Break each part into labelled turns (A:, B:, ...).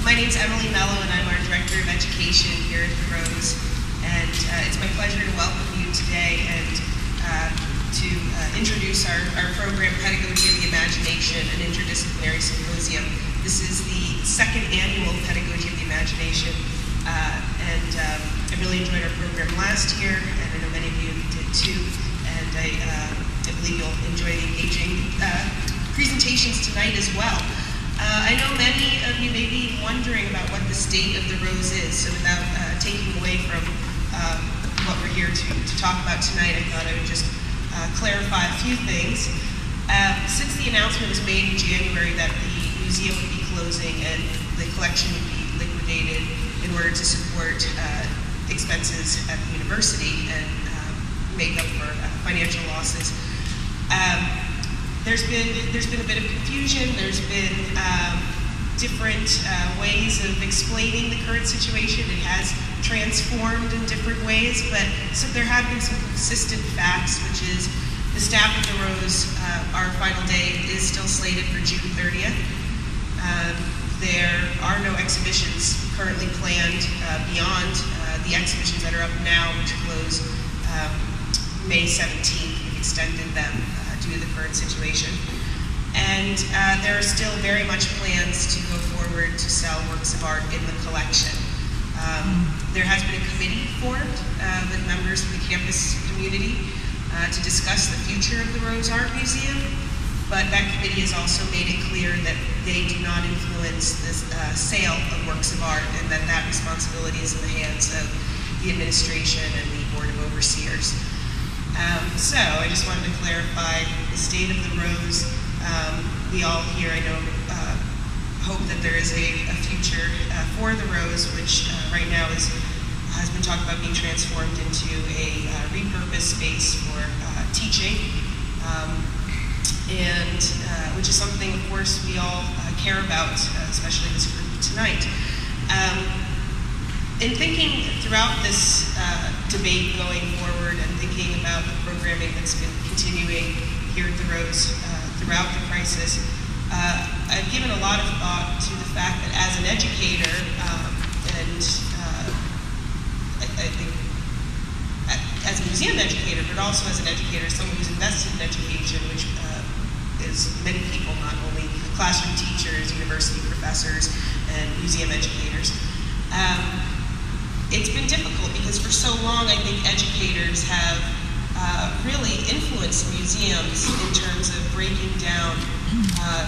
A: My name's Mello, and I'm our Director of Education here at the Rose. And it's my pleasure to welcome you today and to introduce our program, Pedagogy of the Imagination, an interdisciplinary symposium. This is the second annual Pedagogy of the Imagination, and I really enjoyed our program last year, and I know many of you did too. And I believe you'll enjoy the engaging presentations tonight as well. I know many of you may be wondering about what the state of the Rose is, so without taking away from what we're here to talk about tonight, I thought I would just clarify a few things. Since the announcement was made in January that the museum would be closing and the collection would be liquidated in order to support expenses at the university and make up for financial losses, there's been a bit of confusion. There's been different ways of explaining the current situation. It has transformed in different ways, but so there have been some consistent facts, which is the staff of the Rose, our final day is still slated for June 30th. There are no exhibitions currently planned beyond the exhibitions that are up now, which close May 17th. We've extended them due to the current situation. And there are still very much plans to go forward to sell works of art in the collection. There has been a committee formed with members from the campus community to discuss the future of the Rose Art Museum, but that committee has also made it clear that they do not influence the sale of works of art, and that responsibility is in the hands of the administration and the Board of Overseers. So I just wanted to clarify the state of the Rose. We all here, I know, hope that there is a future for the Rose, which right now has been talked about being transformed into a repurposed space for teaching, and which is something, of course, we all care about, especially this group tonight. In thinking throughout this debate going forward and thinking about the programming that's been continuing here at the Rose throughout the crisis, I've given a lot of thought to the fact that as an educator, and I think as a museum educator, but also as an educator, someone who's invested in education, which is many people, not only classroom teachers, university professors, and museum educators. It's been difficult because for so long I think educators have really influenced museums in terms of breaking down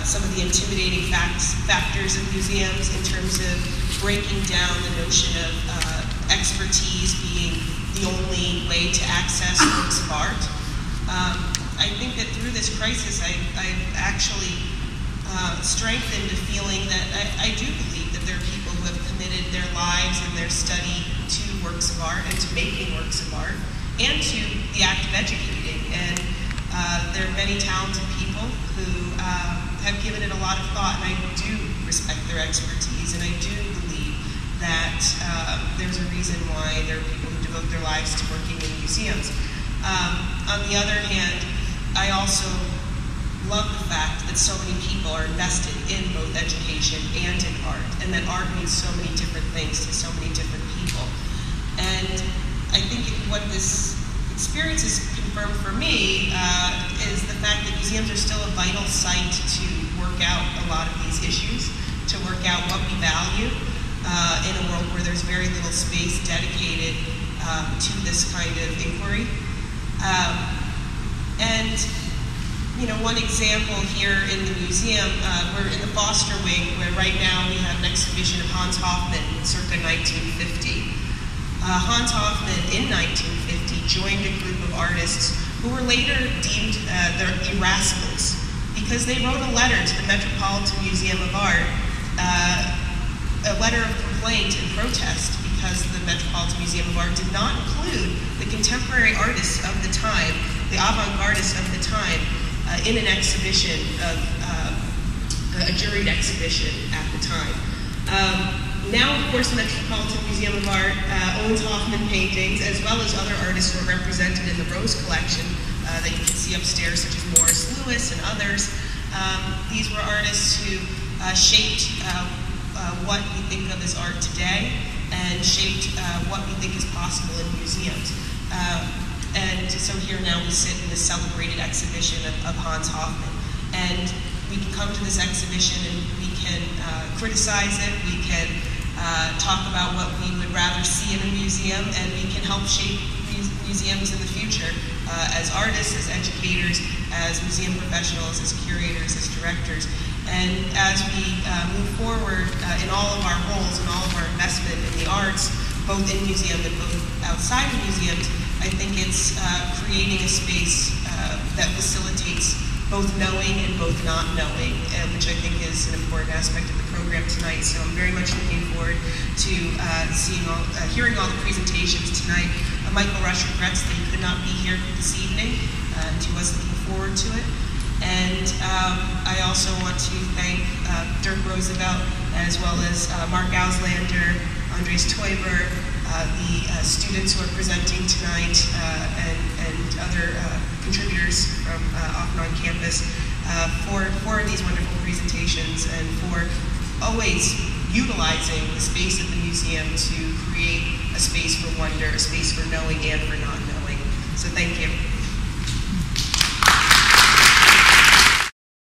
A: some of the intimidating factors of museums, in terms of breaking down the notion of expertise being the only way to access works of art. I think that through this crisis I've actually strengthened the feeling that I do believe that there are people who have committed their lives and their study to works of art and to making works of art and to the act of educating. And there are many talented people who have given it a lot of thought, and I do respect their expertise, and I do believe that there's a reason why there are people who devote their lives to working in museums. On the other hand, I also love the fact that so many people are invested in both education and in art, and that art means so many different things to so many different people. And I think what this experience has confirmed for me is the fact that museums are still a vital site to work out a lot of these issues, to work out what we value in a world where there's very little space dedicated to this kind of inquiry. And you know, one example here in the museum, we're in the Foster Wing, where right now we have an exhibition of Hans Hofmann circa 1950. Hans Hofmann in 1950 joined a group of artists who were later deemed the Erasmus because they wrote a letter to the Metropolitan Museum of Art, a letter of complaint and protest because the Metropolitan Museum of Art did not include the contemporary artists of the time, the avant-gardists of the time, in an exhibition of a juried exhibition at the time. Now, of course, the Metropolitan Museum of Art owns Hofmann paintings, as well as other artists who are represented in the Rose collection that you can see upstairs, such as Morris Lewis and others. These were artists who shaped what we think of as art today and shaped what we think is possible in museums. And so here now we sit in this celebrated exhibition of Hans Hofmann. And we can come to this exhibition and we can criticize it, we can talk about what we would rather see in a museum, and we can help shape museums in the future as artists, as educators, as museum professionals, as curators, as directors. And as we move forward in all of our roles and all of our investment in the arts, both in museum and both outside of museums, I think it's creating a space that facilitates both knowing and both not knowing, which I think is an important aspect of the program tonight. So I'm very much looking forward to hearing all the presentations tonight. Michael Rush regrets that he could not be here this evening, and he was looking forward to it. And I also want to thank Dirk Roosevelt, as well as Mark Auslander, Andres Teuber, the students who are presenting tonight, and other contributors from often on campus for these wonderful presentations and for always utilizing the space at the museum to create a space for wonder, a space for knowing and for not knowing. So thank you.